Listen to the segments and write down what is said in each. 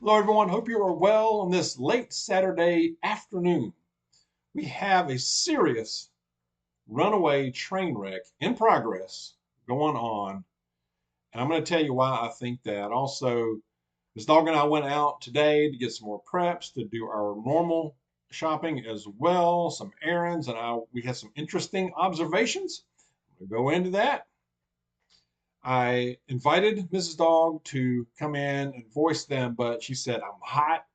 Hello, everyone. Hope you are well on this late Saturday afternoon. We have a serious runaway train wreck in progress going on. And I'm going to tell you why I think that. Also, this dog and I went out today to get some more preps, to do our normal shopping as well, some errands, and we had some interesting observations. We'll go into that. I invited Mrs. Dog to come in and voice them, but she said, I'm hot,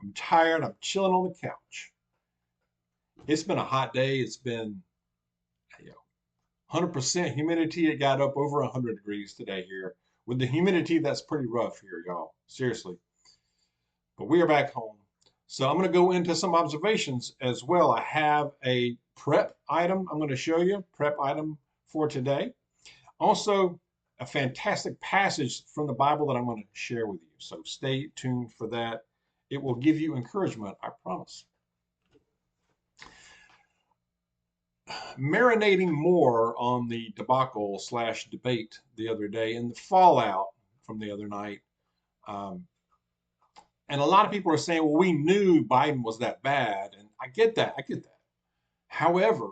I'm tired, I'm chilling on the couch. It's been a hot day. It's been, 100% humidity. It got up over 100 degrees today here. With the humidity, that's pretty rough here, y'all. Seriously. But we are back home. So I'm going to go into some observations as well. I have a prep item I'm going to show you, prep item for today. Also, a fantastic passage from the Bible that I'm going to share with you. So stay tuned for that. It will give you encouragement, I promise. Marinating more on the debacle slash debate the other day and the fallout from the other night. Um, and a lot of people are saying, well, we knew Biden was that bad. And I get that. I get that. However,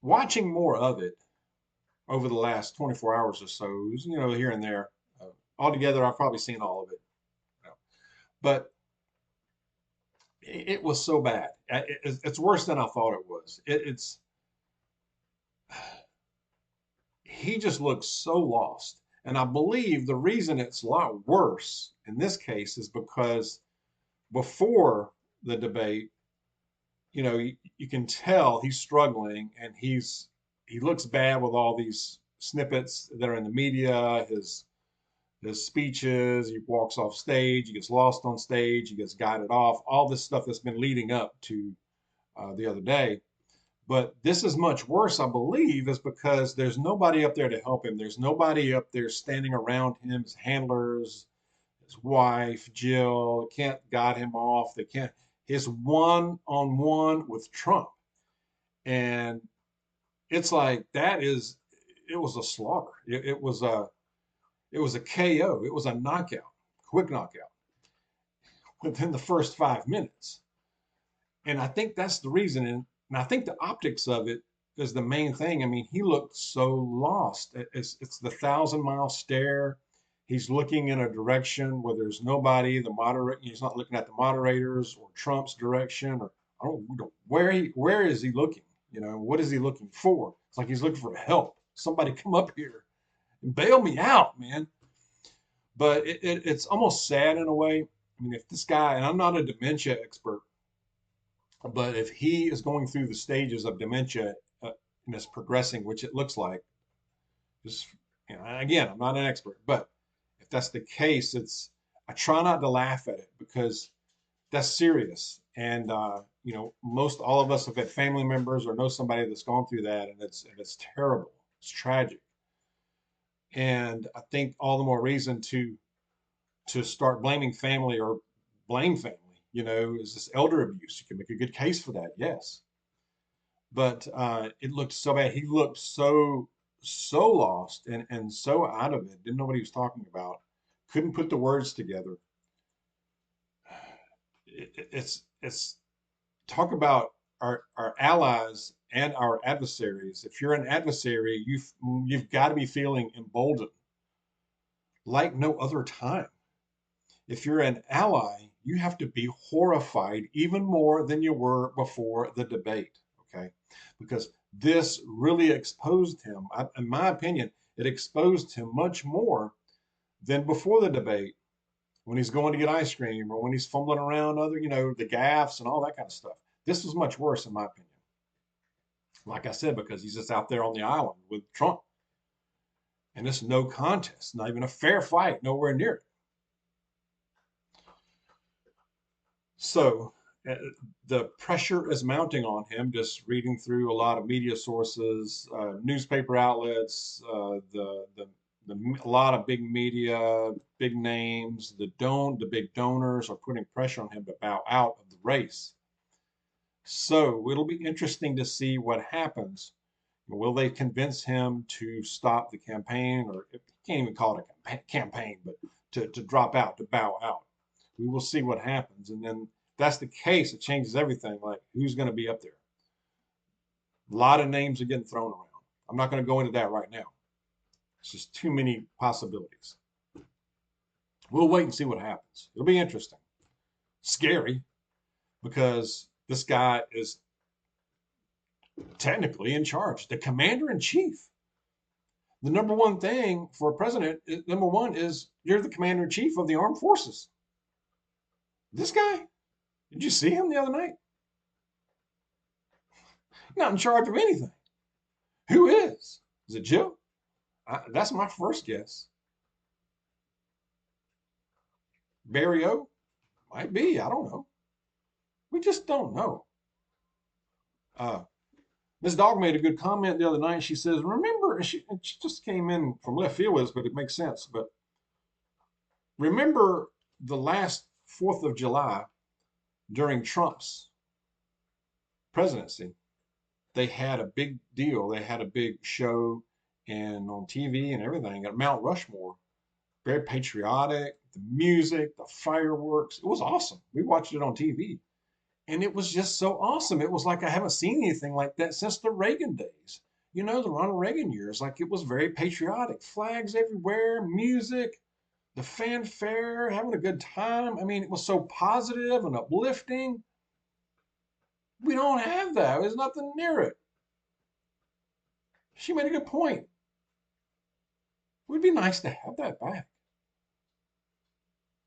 watching more of it over the last 24 hours or so, here and there, altogether, I've probably seen all of it. But it was so bad. It's worse than I thought it was. It's he just looks so lost. And I believe the reason it's a lot worse in this case is because before the debate, you can tell he's struggling and he looks bad with all these snippets that are in the media, his speeches, he walks off stage, he gets lost on stage, he gets guided off, all this stuff that's been leading up to the other day. But this is much worse, I believe, is because there's nobody up there to help him. There's nobody up there standing around him, his handlers, his wife, Jill, can't guide him off. They can't. His one-on-one with Trump. And it's like it was a slaughter. It was a KO. It was a knockout, quick knockout within the first 5 minutes. And I think that's the reason. And I think the optics of it is the main thing. I mean, he looked so lost. It's the thousand-mile stare. He's looking in a direction where there's nobody. He's not looking at the moderators or Trump's direction, or I don't know where is he looking? What is he looking for? It's like he's looking for help. Somebody come up here and bail me out, man. But it's almost sad in a way. I mean, if this guy, and I'm not a dementia expert, but if he is going through the stages of dementia and is progressing, which it looks like, just again, I'm not an expert, but if that's the case, I try not to laugh at it because that's serious. And most all of us have had family members or know somebody that's gone through that, and it's terrible. It's tragic. And I think all the more reason to start blaming family or blame family. Is this elder abuse? You can make a good case for that, yes. But it looked so bad. He looked so lost and so out of it. Didn't know what he was talking about. Couldn't put the words together. It's talk about our allies and our adversaries. If you're an adversary, you've got to be feeling emboldened like no other time. If you're an ally, you have to be horrified even more than you were before the debate, okay? Because this really exposed him. In my opinion, it exposed him much more than before the debate when he's going to get ice cream or when he's fumbling around the gaffes and all that kind of stuff. This was much worse, in my opinion. Like I said, because he's just out there on the island with Trump. And it's no contest, not even a fair fight, nowhere near it. So the pressure is mounting on him, just reading through a lot of media sources, newspaper outlets, a lot of big media, big names, the big donors are putting pressure on him to bow out of the race. So it'll be interesting to see what happens. Will they convince him to stop the campaign, or you can't even call it a campaign, but to drop out, to bow out. We will see what happens. And then if that's the case, it changes everything. Like who's going to be up there? A lot of names are getting thrown around. I'm not going to go into that right now. It's just too many possibilities. We'll wait and see what happens. It'll be interesting. Scary because this guy is technically in charge, the commander in chief. The number one thing for a president, number one, is you're the commander in chief of the armed forces. This guy, did you see him the other night? Not in charge of anything. Who is? Is it Jill? That's my first guess. Barry O? Might be. I don't know. We just don't know. Ms. Dawg made a good comment the other night. She says, remember, and she just came in from left field with us, but it makes sense. But remember the last 4th of July during Trump's presidency, they had a big deal. They had a big show and on TV and everything at Mount Rushmore. Very patriotic, the music, the fireworks. It was awesome. We watched it on TV. And it was just so awesome. It was like I haven't seen anything like that since the Reagan days. You know, the Ronald Reagan years. Like it was very patriotic. Flags everywhere, music, the fanfare, having a good time. I mean, it was so positive and uplifting. We don't have that. There's nothing near it. She made a good point. It would be nice to have that back.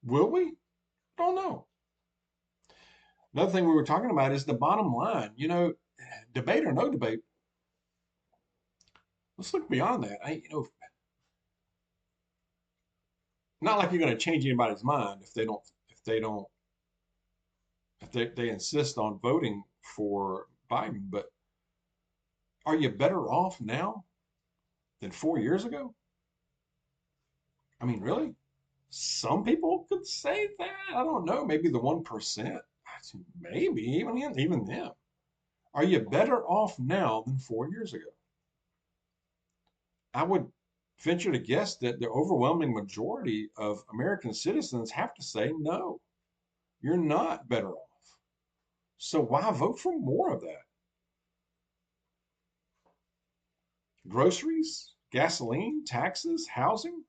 Will we? Don't know. Another thing we were talking about is the bottom line. You know, debate or no debate. Let's look beyond that. Not like you're going to change anybody's mind if they insist on voting for Biden. But are you better off now than 4 years ago? I mean, really? Some people could say that. I don't know. Maybe the 1%. Maybe even them. Are you better off now than 4 years ago? I would venture to guess that the overwhelming majority of American citizens have to say no. You're not better off. So why vote for more of that? Groceries, gasoline, taxes, housing.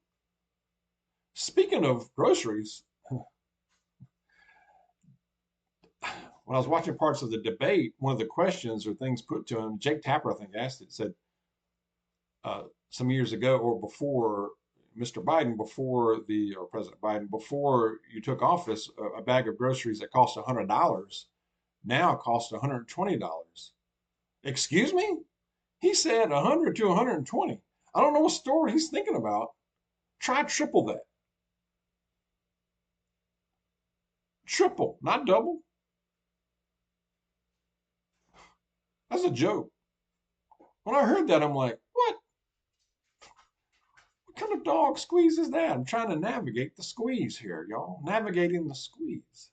Speaking of groceries, when I was watching parts of the debate, one of the questions or things put to him, Jake Tapper, I think, asked it, said some years ago or before Mr. Biden, or President Biden, before you took office, a bag of groceries that cost $100 now costs $120. Excuse me? He said 100 to 120. I don't know what store he's thinking about. Try triple that. Triple, not double. That's a joke. When I heard that, I'm like, what? What kind of dog squeeze is that? I'm trying to navigate the squeeze here, y'all. Navigating the squeeze.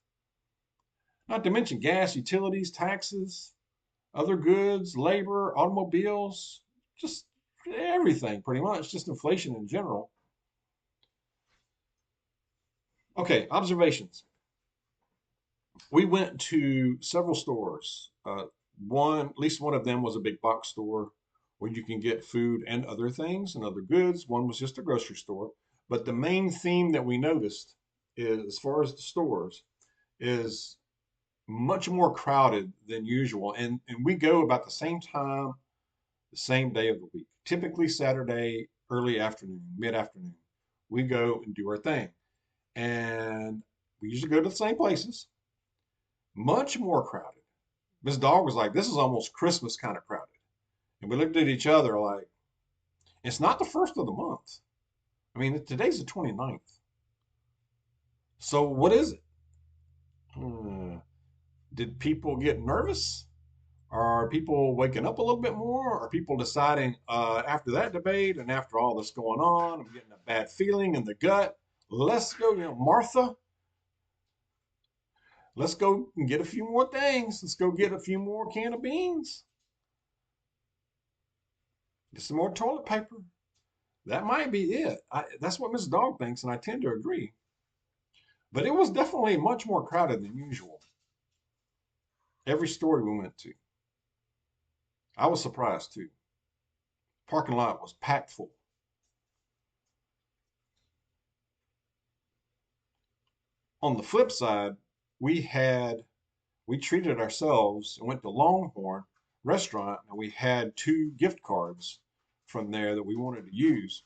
Not to mention gas, utilities, taxes, other goods, labor, automobiles, just everything pretty much, just inflation in general. Okay, observations. We went to several stores. At least one of them was a big box store where you can get food and other things and other goods. One was just a grocery store. But the main theme that we noticed is, as far as the stores, is much more crowded than usual. And we go about the same time, the same day of the week. Typically Saturday, early afternoon, mid-afternoon. We go and do our thing. And we usually go to the same places. Much more crowded. Ms. Dawg was like, this is almost Christmas kind of crowded. And we looked at each other like, it's not the first of the month. I mean, today's the 29th. So what is it? Did people get nervous? Are people waking up a little bit more? Are people deciding after that debate and after all that's going on, I'm getting a bad feeling in the gut. Let's go, Martha. Let's go and get a few more things. Let's go get a few more can of beans. Get some more toilet paper. That might be it. That's what Miss Dog thinks, and I tend to agree. But it was definitely much more crowded than usual. Every store we went to, I was surprised too. Parking lot was packed full. On the flip side, we had we treated ourselves and went to Longhorn restaurant, and we had two gift cards from there that we wanted to use.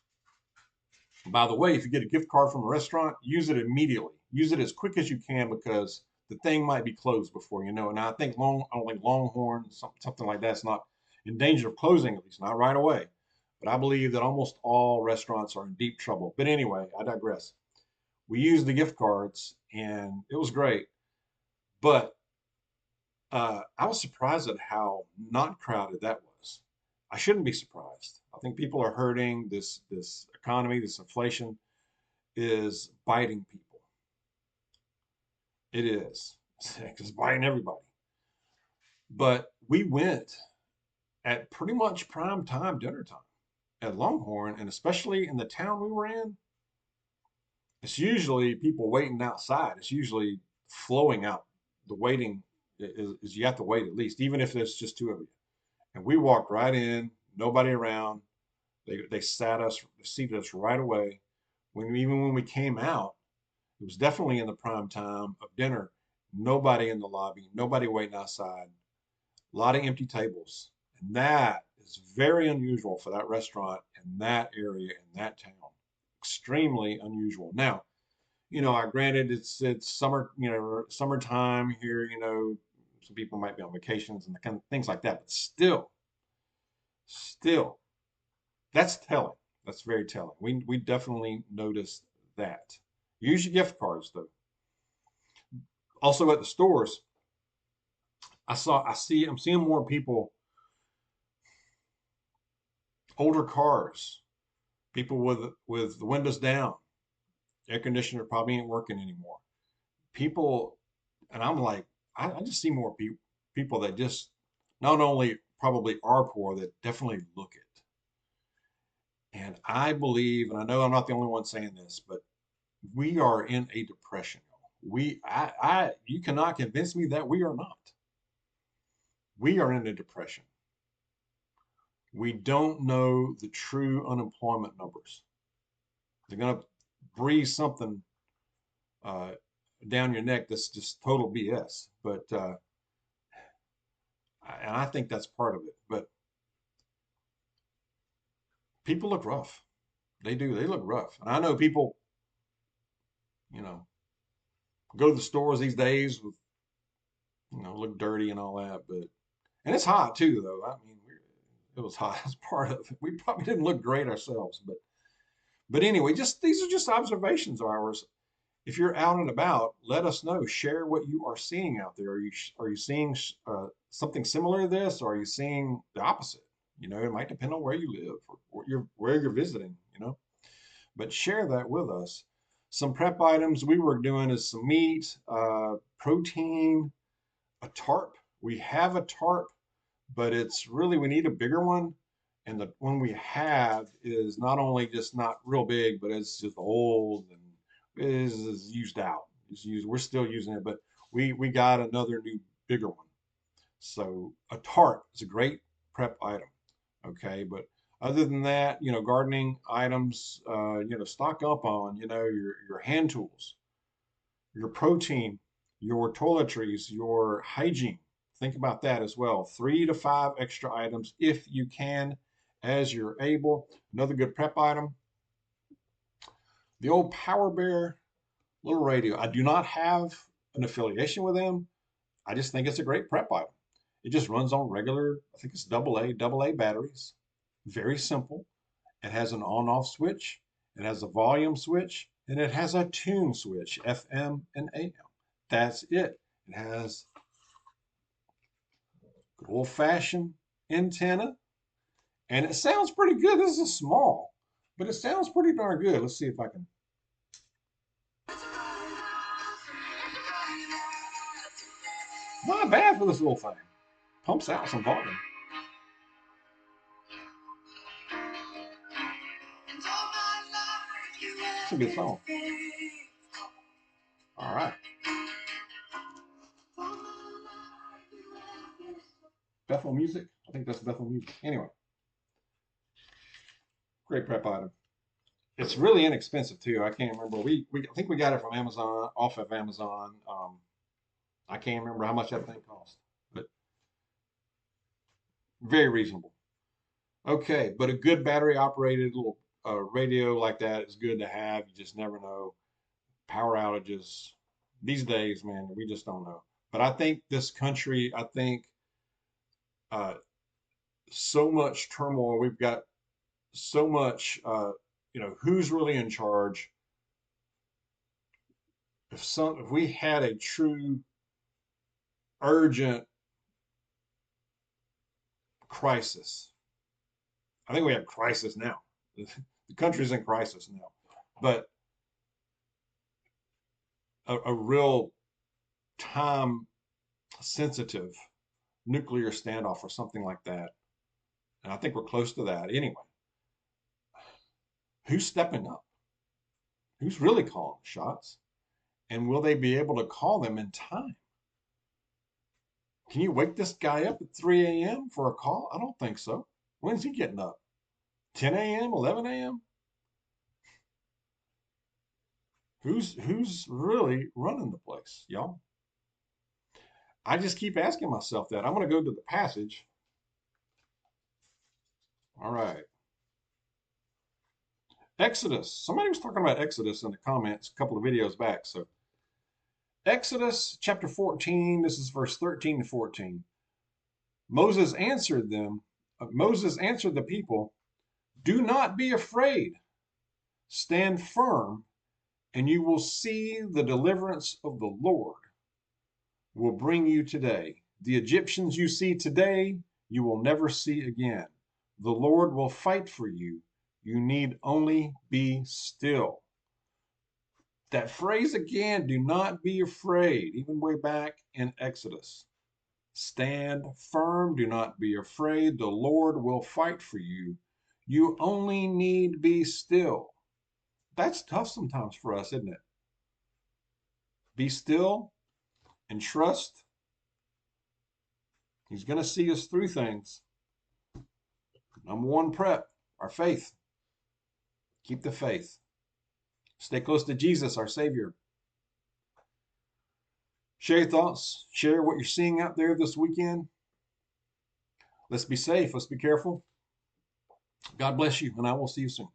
By the way, if you get a gift card from a restaurant, use it immediately. Use it as quick as you can because the thing might be closed before you know it. Now, I don't think Longhorn, something like that's not in danger of closing, at least not right away. But I believe that almost all restaurants are in deep trouble. But anyway, I digress. We used the gift cards and it was great. But I was surprised at how not crowded that was. I shouldn't be surprised. I think people are hurting. This economy, this inflation is biting people. It is. It's biting everybody. But we went at pretty much prime time, dinner time at Longhorn, and especially in the town we were in, it's usually people waiting outside. It's usually flowing out. The waiting is you have to wait at least, even if there's just two of you. And we walked right in, nobody around. They seated us right away. Even when we came out, it was definitely in the prime time of dinner. Nobody in the lobby, nobody waiting outside. A lot of empty tables. And that is very unusual for that restaurant in that area, in that town. Extremely unusual. Now, I granted it's summer, summertime here, some people might be on vacations and the kind of things like that, but still, that's telling. That's very telling. We definitely noticed that. Use your gift cards though. Also at the stores, I'm seeing more people, older cars, people with the windows down, air conditioner probably ain't working anymore. People, and I'm like, I just see more people that just not only probably are poor, that definitely look it. And I believe, and I know I'm not the only one saying this, but we are in a depression. You cannot convince me that we are not. We are in a depression. We don't know the true unemployment numbers. They're going to breathe something uh, down your neck that's just total BS. But and I think that's part of it. But people look rough. They do. They look rough. And I know people, you know, go to the stores these days with, look dirty and all that. And it's hot too, though. I mean, it was hot as part of it. We probably didn't look great ourselves, but anyway, just these are just observations of ours. If you're out and about, let us know. Share what you are seeing out there. Are you seeing something similar to this, or are you seeing the opposite? It might depend on where you live or where you're visiting. But share that with us. Some prep items we were doing is some meat, protein, a tarp. We have a tarp, but it's really we need a bigger one. And the one we have is not only just not real big, but it's just old and is used out. It's used. We're still using it, but we got another new bigger one. So a tarp is a great prep item. Okay, but other than that, gardening items, stock up on, your hand tools, your protein, your toiletries, your hygiene. Think about that as well. 3 to 5 extra items if you can, as you're able. Another good prep item, the old Power Bear little radio. I do not have an affiliation with them. I just think it's a great prep item. It just runs on regular, I think it's AA batteries. Very simple. It has an on-off switch. It has a volume switch, and it has a tune switch, FM and AM. That's it. It has good old-fashioned antenna, and it sounds pretty good. This is small, but it sounds pretty darn good. Let's see if I can. Not bad for this little thing. Pumps out some volume. It's a good song. All right. Bethel Music? I think that's Bethel Music. Anyway, great prep item. It's really inexpensive too. I can't remember. I think we got it from Amazon, off of Amazon. I can't remember how much that thing cost, but very reasonable. Okay, but a good battery operated little radio like that is good to have. You just never know. Power outages these days, man, we just don't know. But I think this country, I think uh, so much turmoil. We've got so much, who's really in charge? If we had a true urgent crisis, I think we have crisis now. The country's in crisis now, but a real time sensitive nuclear standoff or something like that. And I think we're close to that anyway. Who's stepping up? Who's really calling the shots? And will they be able to call them in time? Can you wake this guy up at 3 a.m. for a call? I don't think so. When's he getting up? 10 a.m., 11 a.m.? Who's really running the place, y'all? I just keep asking myself that. I'm going to go to the passage. All right. Exodus. Somebody was talking about Exodus in the comments a couple of videos back. So Exodus chapter 14, this is verse 13 to 14. Moses answered the people, "Do not be afraid. Stand firm, and you will see the deliverance of the Lord will bring you today. The Egyptians you see today, you will never see again. The Lord will fight for you. You need only be still." That phrase again, do not be afraid, even way back in Exodus. Stand firm, do not be afraid. The Lord will fight for you. You only need be still. That's tough sometimes for us, isn't it? Be still and trust. He's going to see us through things. Number one, prep, our faith. Keep the faith. Stay close to Jesus, our Savior. Share your thoughts. Share what you're seeing out there this weekend. Let's be safe. Let's be careful. God bless you, and I will see you soon.